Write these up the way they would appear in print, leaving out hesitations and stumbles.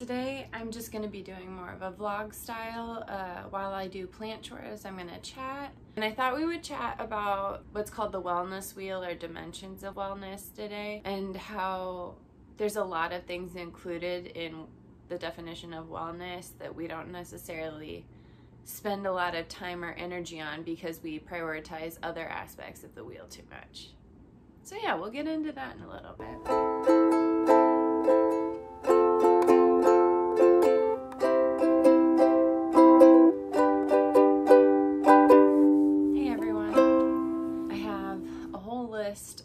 Today I'm just going to be doing more of a vlog style. While I do plant chores, I'm going to chat. And I thought we would chat about what's called the wellness wheel or dimensions of wellness today, and how there's a lot of things included in the definition of wellness that we don't necessarily spend a lot of time or energy on because we prioritize other aspects of the wheel too much. So yeah, we'll get into that in a little bit.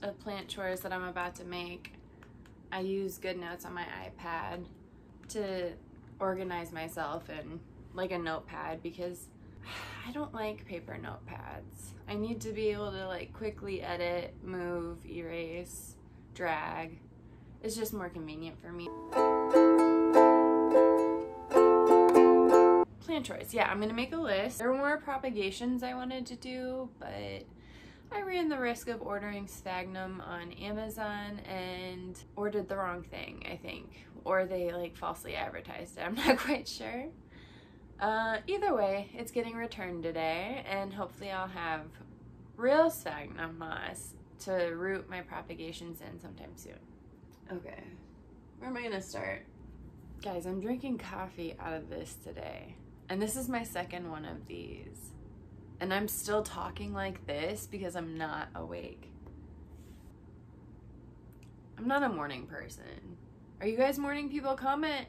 Of plant chores that I'm about to make. I use good notes on my iPad to organize myself in like a notepad because I don't like paper notepads. I need to be able to like quickly edit, move, erase, drag. It's just more convenient for me. Plant chores. Yeah, I'm gonna make a list. There were more propagations I wanted to do, but I ran the risk of ordering sphagnum on Amazon and ordered the wrong thing, I think. Or they like falsely advertised it. I'm not quite sure. Either way, it's getting returned today, and hopefully I'll have real sphagnum moss to root my propagations in sometime soon. Okay, where am I gonna start? Guys, I'm drinking coffee out of this today, and this is my second one of these. And I'm still talking like this because I'm not awake. I'm not a morning person. Are you guys morning people? Comment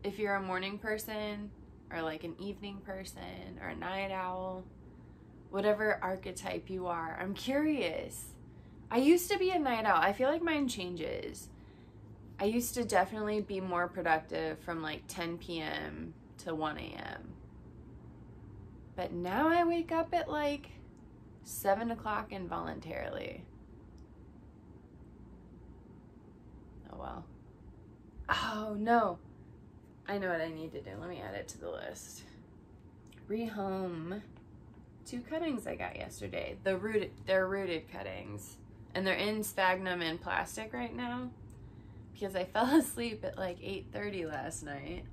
if you're a morning person or like an evening person or a night owl. Whatever archetype you are. I'm curious. I used to be a night owl. I feel like mine changes. I used to definitely be more productive from like 10 p.m. to 1 a.m. But now I wake up at like 7 o'clock involuntarily. Oh well. Oh no. I know what I need to do. Let me add it to the list. Rehome 2 cuttings I got yesterday. They're rooted cuttings. And they're in sphagnum and plastic right now because I fell asleep at like 8:30 last night.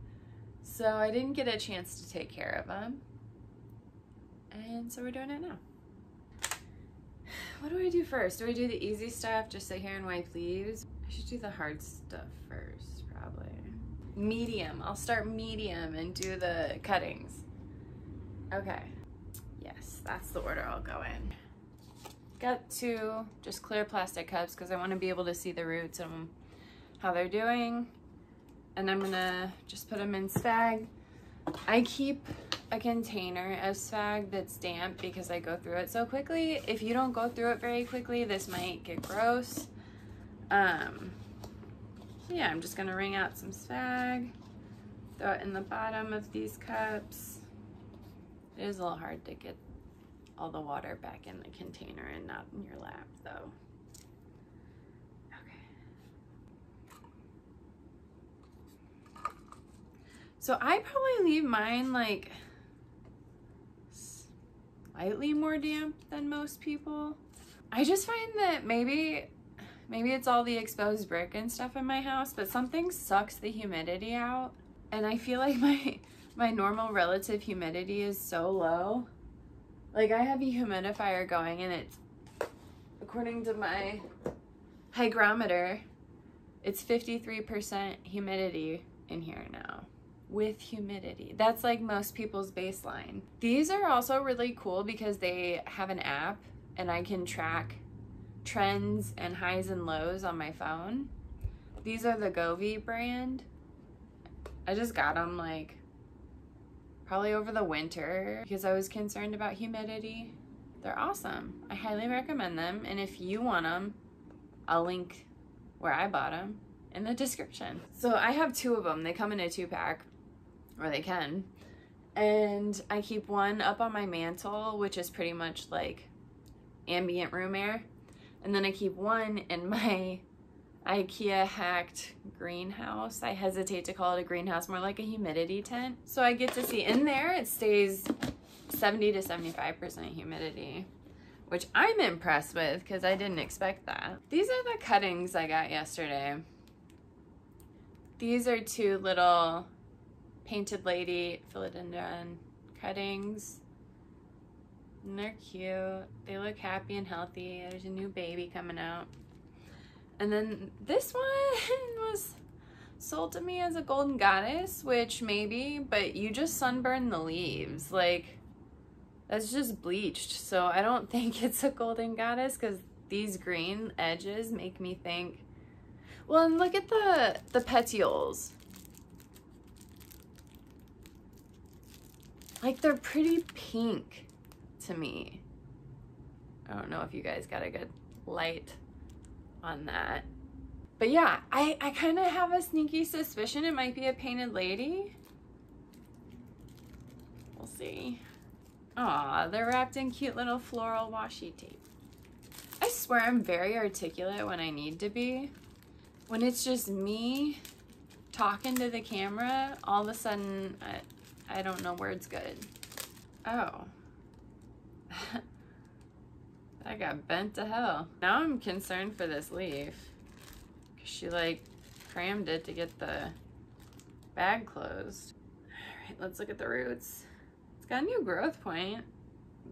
So I didn't get a chance to take care of them. And so we're doing it now. What do I do first? Do I do the easy stuff, just sit here and wipe leaves? I should do the hard stuff first, probably. Medium. I'll start medium and do the cuttings. Okay. Yes, that's the order I'll go in. Got 2 just clear plastic cups because I want to be able to see the roots and how they're doing. And I'm gonna just put them in spag. I keep a container of spag that's damp because I go through it so quickly. If you don't go through it very quickly, this might get gross. So yeah, I'm just gonna wring out some spag, throw it in the bottom of these cups. It is a little hard to get all the water back in the container and not in your lap though. So I probably leave mine like slightly more damp than most people. I just find that maybe it's all the exposed brick and stuff in my house, but something sucks the humidity out. And I feel like my normal relative humidity is so low. Like I have a humidifier going and it's, according to my hygrometer, it's 53% humidity in here now. With humidity. That's like most people's baseline. These are also really cool because they have an app and I can track trends and highs and lows on my phone. These are the Govee brand. I just got them like probably over the winter because I was concerned about humidity. They're awesome. I highly recommend them, and if you want them, I'll link where I bought them in the description. So I have 2 of them. They come in a 2-pack. Or they can, and I keep one up on my mantle, which is pretty much like ambient room air, and then I keep one in my IKEA hacked greenhouse. I hesitate to call it a greenhouse, more like a humidity tent. So I get to see in there, it stays 70 to 75% humidity, which I'm impressed with because I didn't expect that. These are the cuttings I got yesterday. These are two little painted lady philodendron cuttings. And they're cute. They look happy and healthy. There's a new baby coming out. And then this one was sold to me as a golden goddess, which maybe, but you just sunburn the leaves. Like, that's just bleached. So I don't think it's a golden goddess, because these green edges make me think, well, and look at the petioles. Like, they're pretty pink to me. I don't know if you guys got a good light on that. But yeah, I kind of have a sneaky suspicion it might be a painted lady. We'll see. Aw, they're wrapped in cute little floral washi tape. I swear I'm very articulate when I need to be. When it's just me talking to the camera, all of a sudden, I don't know words good. Oh. That got bent to hell. Now I'm concerned for this leaf. Cause she like crammed it to get the bag closed. All right, let's look at the roots. It's got a new growth point,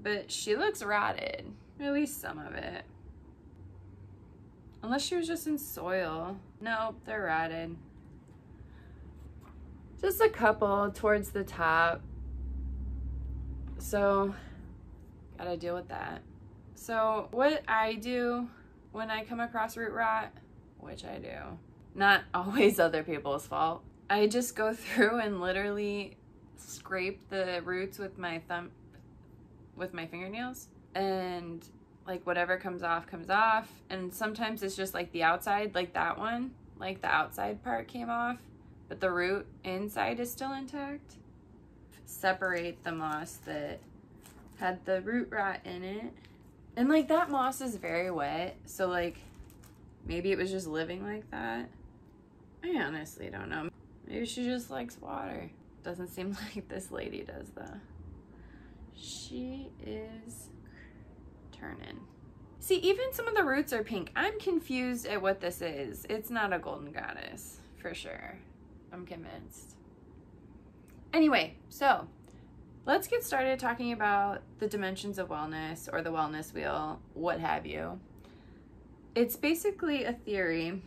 but she looks rotted. At least some of it. Unless she was just in soil. Nope, they're rotted. Just a couple towards the top. So, gotta deal with that. So what I do when I come across root rot, which I do, not always other people's fault, I just go through and literally scrape the roots with my fingernails, and like whatever comes off, and sometimes it's just like the outside, like that one, like the outside part came off, but the root inside is still intact. Separate the moss that had the root rot in it. And like that moss is very wet, so like maybe it was just living like that. I honestly don't know. Maybe she just likes water. Doesn't seem like this lady does though. She is turning. See, even some of the roots are pink. I'm confused at what this is. It's not a golden goddess, for sure. I'm convinced. Anyway, so let's get started talking about the dimensions of wellness, or the wellness wheel, what have you. It's basically a theory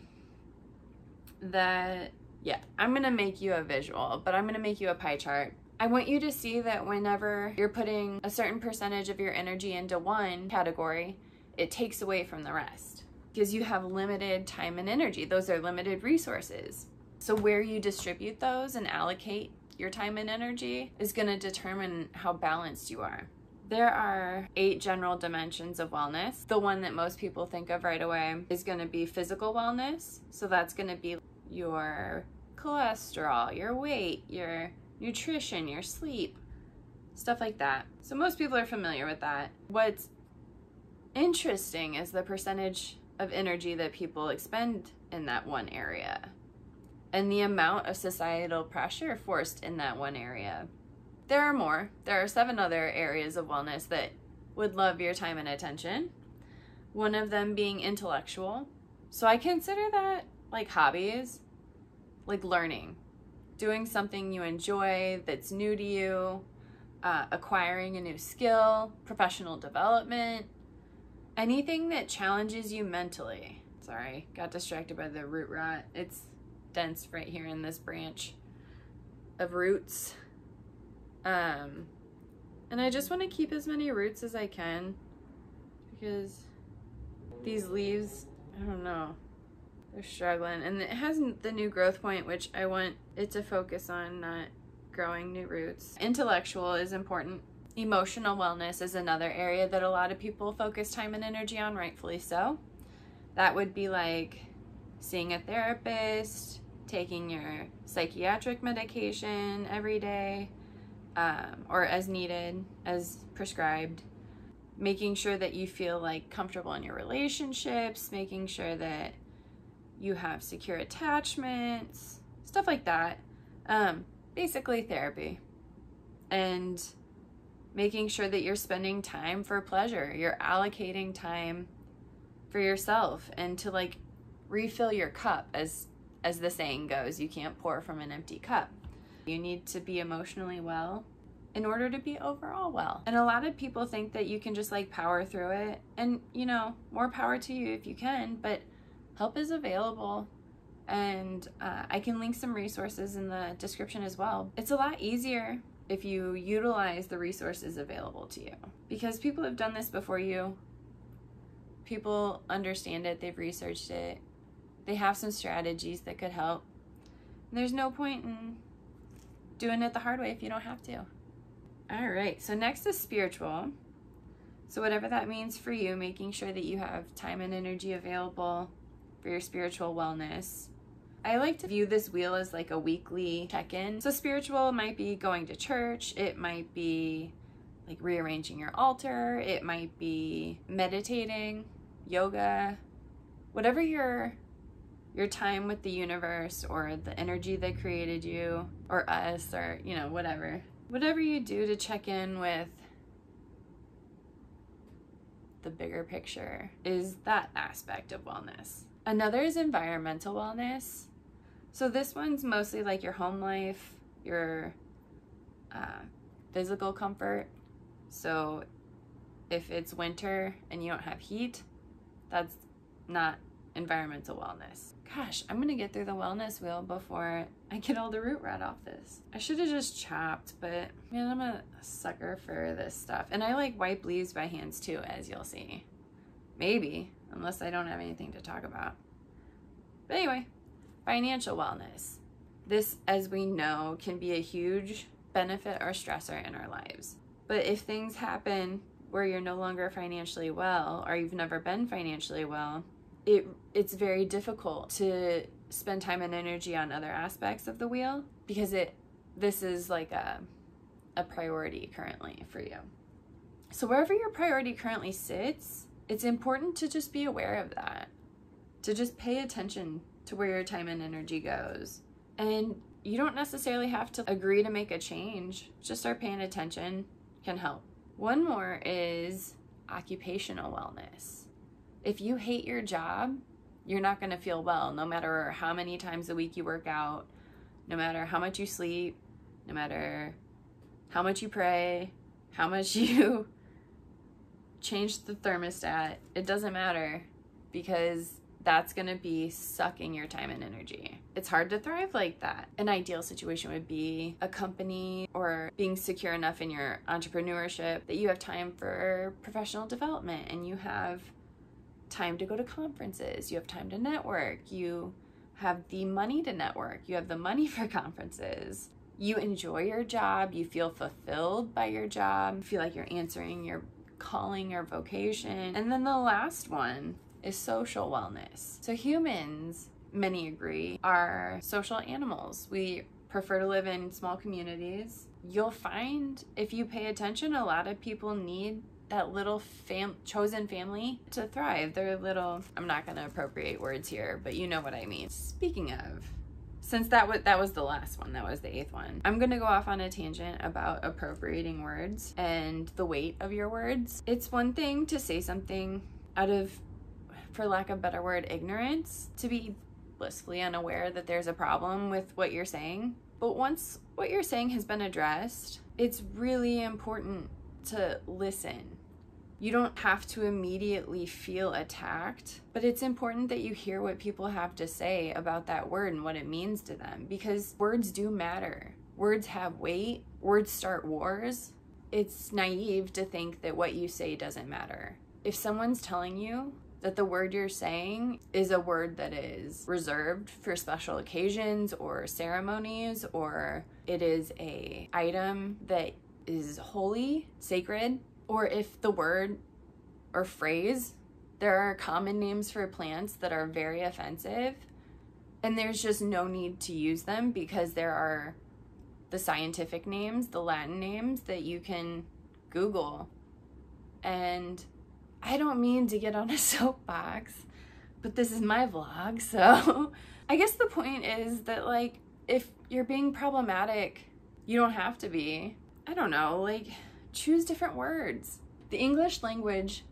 that, yeah, I'm gonna make you a visual, but I'm gonna make you a pie chart. I want you to see that whenever you're putting a certain percentage of your energy into one category, it takes away from the rest, because you have limited time and energy. Those are limited resources. So where you distribute those and allocate your time and energy is going to determine how balanced you are. There are 8 general dimensions of wellness. The one that most people think of right away is going to be physical wellness. So that's going to be your cholesterol, your weight, your nutrition, your sleep, stuff like that. So most people are familiar with that. What's interesting is the percentage of energy that people expend in that one area, and the amount of societal pressure forced in that one area. There are more. There are 7 other areas of wellness that would love your time and attention. One of them being intellectual. So I consider that like hobbies, like learning, doing something you enjoy that's new to you, acquiring a new skill, professional development, anything that challenges you mentally. Sorry, got distracted by the root rot. It's dense right here in this branch of roots. And I just want to keep as many roots as I can, because these leaves, I don't know, they're struggling. And it has the new growth point, which I want it to focus on, not growing new roots. Intellectual is important. Emotional wellness is another area that a lot of people focus time and energy on, rightfully so. That would be like seeing a therapist, taking your psychiatric medication every day, or as needed, as prescribed, making sure that you feel like comfortable in your relationships, making sure that you have secure attachments, stuff like that. Basically therapy, and making sure that you're spending time for pleasure, you're allocating time for yourself and to like refill your cup, as as the saying goes, you can't pour from an empty cup. You need to be emotionally well in order to be overall well. And a lot of people think that you can just like power through it, and you know, more power to you if you can, but help is available. And I can link some resources in the description as well. It's a lot easier if you utilize the resources available to you, because people have done this before you. People understand it, they've researched it, they have some strategies that could help. And there's no point in doing it the hard way if you don't have to. All right, so next is spiritual. So whatever that means for you, making sure that you have time and energy available for your spiritual wellness. I like to view this wheel as like a weekly check-in. So spiritual might be going to church, it might be like rearranging your altar, it might be meditating, yoga, whatever your time with the universe or the energy that created you or us, or you know, whatever you do to check in with the bigger picture is that aspect of wellness. Another is environmental wellness. So this one's mostly like your home life, your physical comfort. So if it's winter and you don't have heat, that's not environmental wellness. Gosh, I'm gonna get through the wellness wheel before I get all the root rot off this. I should have just chopped, but man, I'm a sucker for this stuff. And I like wipe leaves by hands too, as you'll see. Maybe, unless I don't have anything to talk about. But anyway, financial wellness. This, as we know, can be a huge benefit or stressor in our lives. But if things happen where you're no longer financially well, or you've never been financially well, it's very difficult to spend time and energy on other aspects of the wheel, because this is like a priority currently for you. So wherever your priority currently sits, it's important to just be aware of that, to just pay attention to where your time and energy goes. And you don't necessarily have to agree to make a change, just start paying attention can help. One more is occupational wellness. If you hate your job, you're not going to feel well, no matter how many times a week you work out, no matter how much you sleep, no matter how much you pray, how much you change the thermostat. It doesn't matter, because that's going to be sucking your time and energy. It's hard to thrive like that. An ideal situation would be a company or being secure enough in your entrepreneurship that you have time for professional development, and you have time to go to conferences, you have time to network, you have the money to network, you have the money for conferences, you enjoy your job, you feel fulfilled by your job, you feel like you're answering your calling or vocation. And then the last one is social wellness. So humans, many agree, are social animals. We prefer to live in small communities. You'll find, if you pay attention, a lot of people need that little chosen family to thrive. They're little, I'm not going to appropriate words here, but you know what I mean. Speaking of, since that was the last one, that was the 8th one, I'm going to go off on a tangent about appropriating words and the weight of your words. It's one thing to say something out of, for lack of a better word, ignorance, to be blissfully unaware that there's a problem with what you're saying. But once what you're saying has been addressed, it's really important to listen. You don't have to immediately feel attacked, but it's important that you hear what people have to say about that word and what it means to them, because words do matter. Words have weight. Words start wars. It's naive to think that what you say doesn't matter. If someone's telling you that the word you're saying is a word that is reserved for special occasions or ceremonies, or it is an item that is holy, sacred, or if the word or phrase, there are common names for plants that are very offensive, and there's just no need to use them, because there are the scientific names, the Latin names that you can Google. And I don't mean to get on a soapbox, but this is my vlog, so I guess the point is that, like, if you're being problematic, you don't have to be. I don't know, like, choose different words. The English language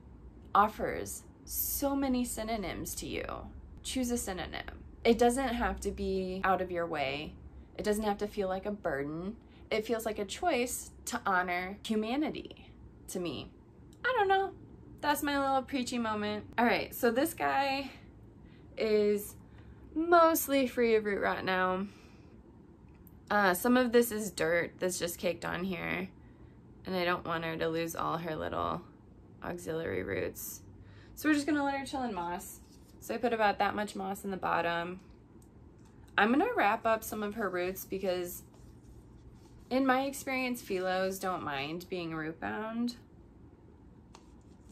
offers so many synonyms to you. Choose a synonym. It doesn't have to be out of your way. It doesn't have to feel like a burden. It feels like a choice to honor humanity to me. I don't know. That's my little preachy moment. All right, so this guy is mostly free of root rot now. Some of this is dirt that's just caked on here, and I don't want her to lose all her little auxiliary roots. So we're just gonna let her chill in moss. So I put about that much moss in the bottom. I'm gonna wrap up some of her roots because in my experience, philos don't mind being root bound.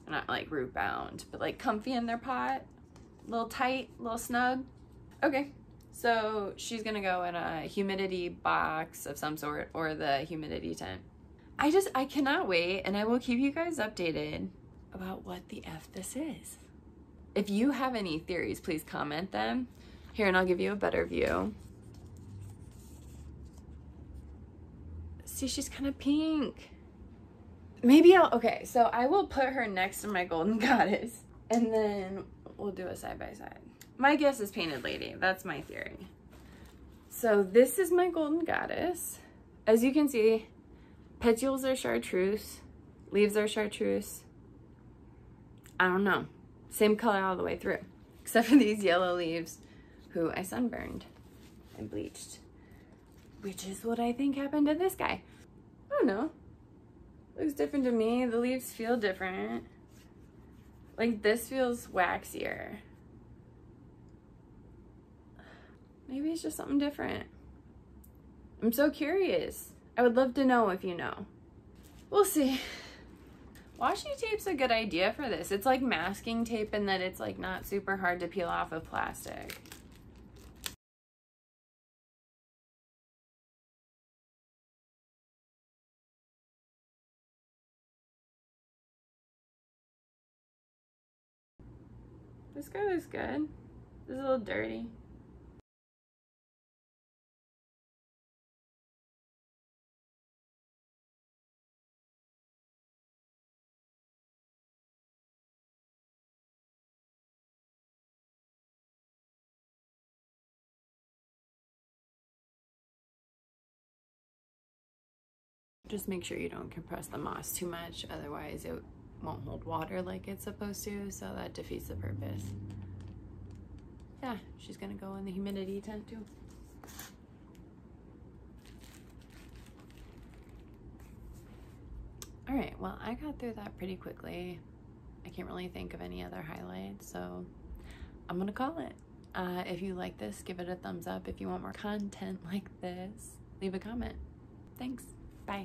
Not like root bound, but like comfy in their pot. A little tight, a little snug. Okay, so she's gonna go in a humidity box of some sort or the humidity tent. I cannot wait, and I will keep you guys updated about what the F this is. If you have any theories, please comment them here and I'll give you a better view. See, she's kind of pink. Maybe okay, so I will put her next to my golden goddess and then we'll do a side by side. My guess is painted lady, that's my theory. So this is my golden goddess. As you can see, petioles are chartreuse, leaves are chartreuse. I don't know, same color all the way through, except for these yellow leaves who I sunburned and bleached, which is what I think happened to this guy. I don't know. Looks different to me. The leaves feel different. Like this feels waxier. Maybe it's just something different. I'm so curious. I would love to know if you know. We'll see. Washi tape's a good idea for this. It's like masking tape in that it's like not super hard to peel off of plastic. This guy looks good. This is a little dirty. Just make sure you don't compress the moss too much, otherwise it won't hold water like it's supposed to, so that defeats the purpose. Yeah, she's gonna go in the humidity tent too. All right, well, I got through that pretty quickly. I can't really think of any other highlights, so I'm gonna call it. If you like this, give it a thumbs up. If you want more content like this, leave a comment. Thanks. Bye.